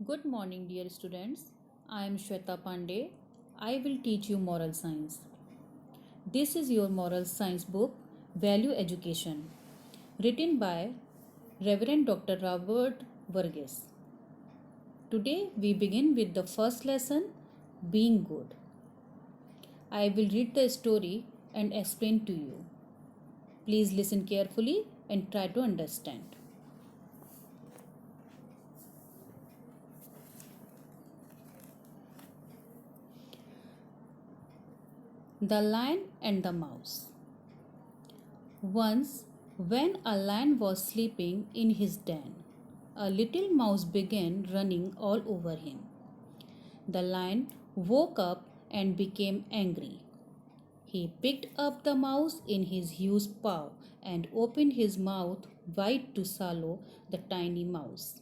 Good morning, dear students. I am Shweta Pandey. I will teach you moral science. This is your moral science book, Value Education, written by Reverend Dr. Robert Verghese. Today we begin with the first lesson, Being Good. I will read the story and explain to you. Please listen carefully and try to understand. The Lion and the Mouse. Once, when a lion was sleeping in his den, a little mouse began running all over him. The lion woke up and became angry. He picked up the mouse in his huge paw and opened his mouth wide to swallow the tiny mouse.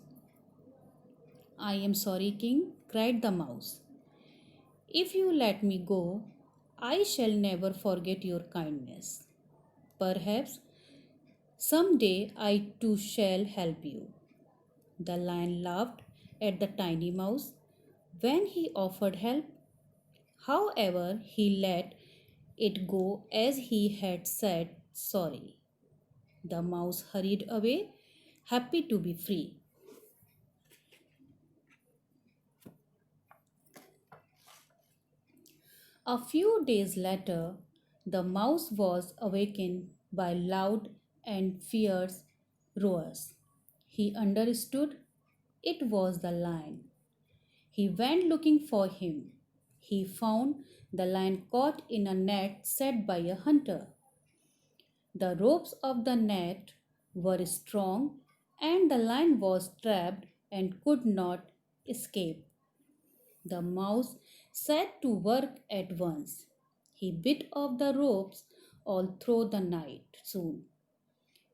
I am sorry, king, cried the mouse. If you let me go, I shall never forget your kindness. Perhaps someday I too shall help you. The lion laughed at the tiny mouse when he offered help. However, he let it go as he had said sorry. The mouse hurried away, happy to be free. A few days later, the mouse was awakened by loud and fierce roars. He understood it was the lion. He went looking for him. He found the lion caught in a net set by a hunter. The ropes of the net were strong, and the lion was trapped and could not escape. The mouse set to work at once. He bit off the ropes all through the night. Soon,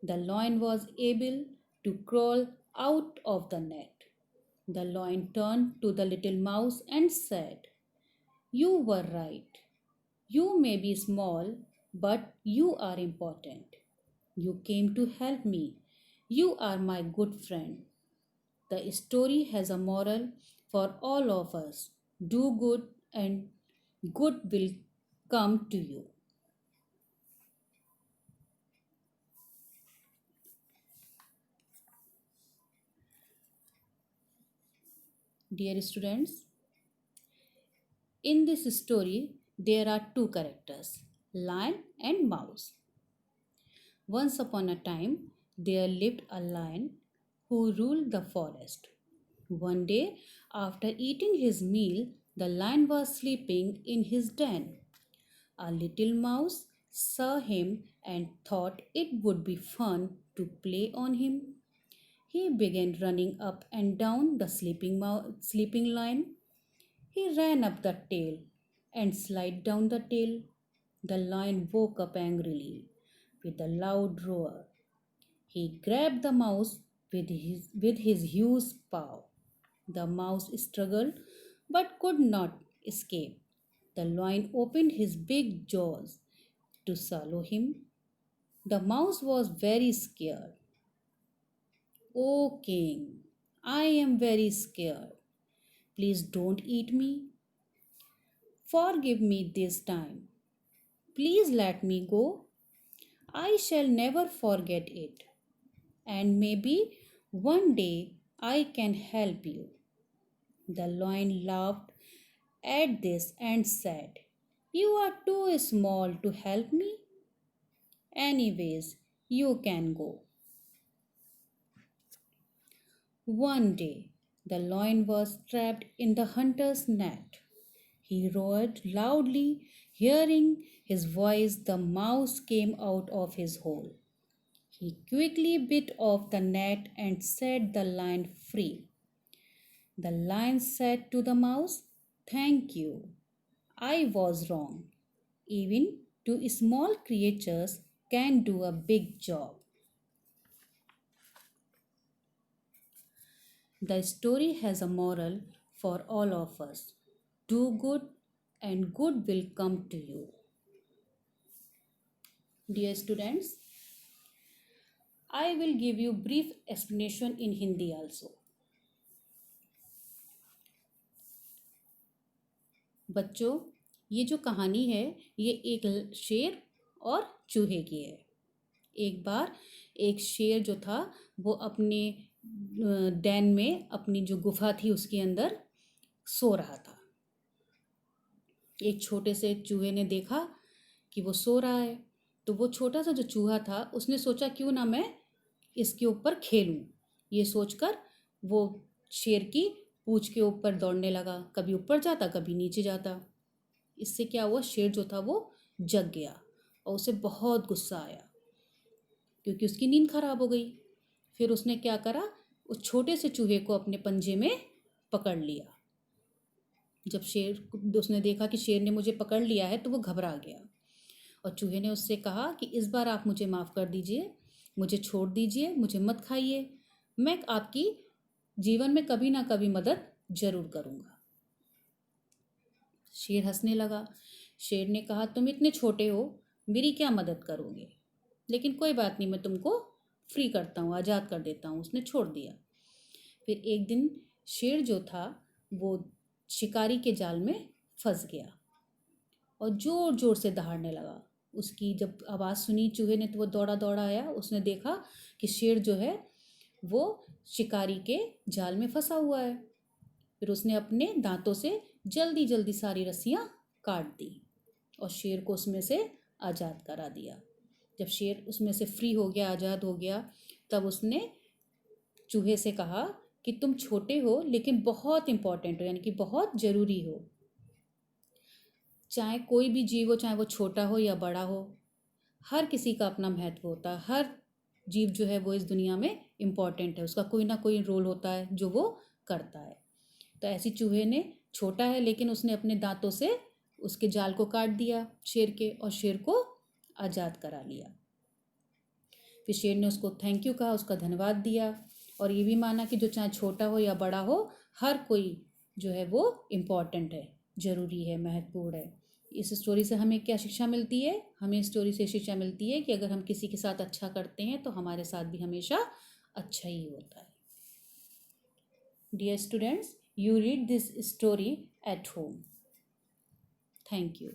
the lion was able to crawl out of the net. The lion turned to the little mouse and said, You were right. You may be small, but you are important. You came to help me. You are my good friend. The story has a moral for all of us. Do good and good will come to you. Dear students, in this story there are two characters, lion and mouse. Once upon a time, there lived a lion who ruled the forest. One day, after eating his meal, the lion was sleeping in his den. A little mouse saw him and thought it would be fun to play on him. He began running up and down the sleeping lion. He ran up the tail and slid down the tail. The lion woke up angrily with a loud roar. He grabbed the mouse with his huge paw. The mouse struggled but could not escape. The lion opened his big jaws to swallow him. The mouse was very scared. "O king, I am very scared. Please don't eat me. Forgive me this time. Please let me go. I shall never forget it. And maybe one day I can help you." The lion laughed at this and said, You are too small to help me. Anyways, you can go. One day, the lion was trapped in the hunter's net. He roared loudly. Hearing his voice, the mouse came out of his hole. He quickly bit off the net and set the lion free. The lion said to the mouse, Thank you. I was wrong. Even two small creatures can do a big job. The story has a moral for all of us. Do good and good will come to you. Dear students, I will give you brief explanation in Hindi also. बच्चों, ये जो कहानी है ये एक शेर और चूहे की है। एक बार एक शेर जो था वो अपने डैन में, अपनी जो गुफा थी उसके अंदर सो रहा था। एक छोटे से चूहे ने देखा कि वो सो रहा है, तो वो छोटा सा जो चूहा था उसने सोचा क्यों ना मैं इसके ऊपर खेलूं। ये सोचकर वो शेर की पूंछ के ऊपर दौड़ने लगा, कभी ऊपर जाता कभी नीचे जाता। इससे क्या हुआ, शेर जो था वो जग गया और उसे बहुत गुस्सा आया क्योंकि उसकी नींद खराब हो गई। फिर उसने क्या करा, उस छोटे से चूहे को अपने पंजे में पकड़ लिया। जब उसने देखा कि शेर ने मुझे पकड़ लिया है तो वो घबरा गया और चूहे ने उससे कहा कि इस बार आप मुझे माफ़ कर दीजिए, मुझे छोड़ दीजिए, मुझे मत खाइए, मैं आपकी जीवन में कभी ना कभी मदद जरूर करूँगा। शेर हंसने लगा। शेर ने कहा तुम इतने छोटे हो, मेरी क्या मदद करोगे, लेकिन कोई बात नहीं, मैं तुमको फ्री करता हूँ, आज़ाद कर देता हूँ। उसने छोड़ दिया। फिर एक दिन शेर जो था वो शिकारी के जाल में फंस गया और ज़ोर ज़ोर से दहाड़ने लगा। उसकी जब आवाज़ सुनी चूहे ने तो वो दौड़ा दौड़ा आया। उसने देखा कि शेर जो है वो शिकारी के जाल में फंसा हुआ है। फिर उसने अपने दांतों से जल्दी जल्दी सारी रस्सियाँ काट दी और शेर को उसमें से आज़ाद करा दिया। जब शेर उसमें से फ्री हो गया, आज़ाद हो गया, तब उसने चूहे से कहा कि तुम छोटे हो लेकिन बहुत इम्पोर्टेंट हो, यानी कि बहुत ज़रूरी हो। चाहे कोई भी जीव हो, चाहे वो छोटा हो या बड़ा हो, हर किसी का अपना महत्व होता है। हर जीव जो है वो इस दुनिया में इम्पॉर्टेंट है, उसका कोई ना कोई रोल होता है जो वो करता है। तो ऐसी चूहे ने, छोटा है लेकिन उसने अपने दांतों से उसके जाल को काट दिया शेर के, और शेर को आज़ाद करा लिया। फिर शेर ने उसको थैंक यू कहा, उसका धन्यवाद दिया और ये भी माना कि जो चाहे छोटा हो या बड़ा हो, हर कोई जो है वो इम्पॉर्टेंट है, ज़रूरी है, महत्वपूर्ण है। इस स्टोरी से हमें क्या शिक्षा मिलती है? हमें इस स्टोरी से शिक्षा मिलती है कि अगर हम किसी के साथ अच्छा करते हैं तो हमारे साथ भी हमेशा अच्छा ही होता है। Dear students, you read this story at home. Thank you.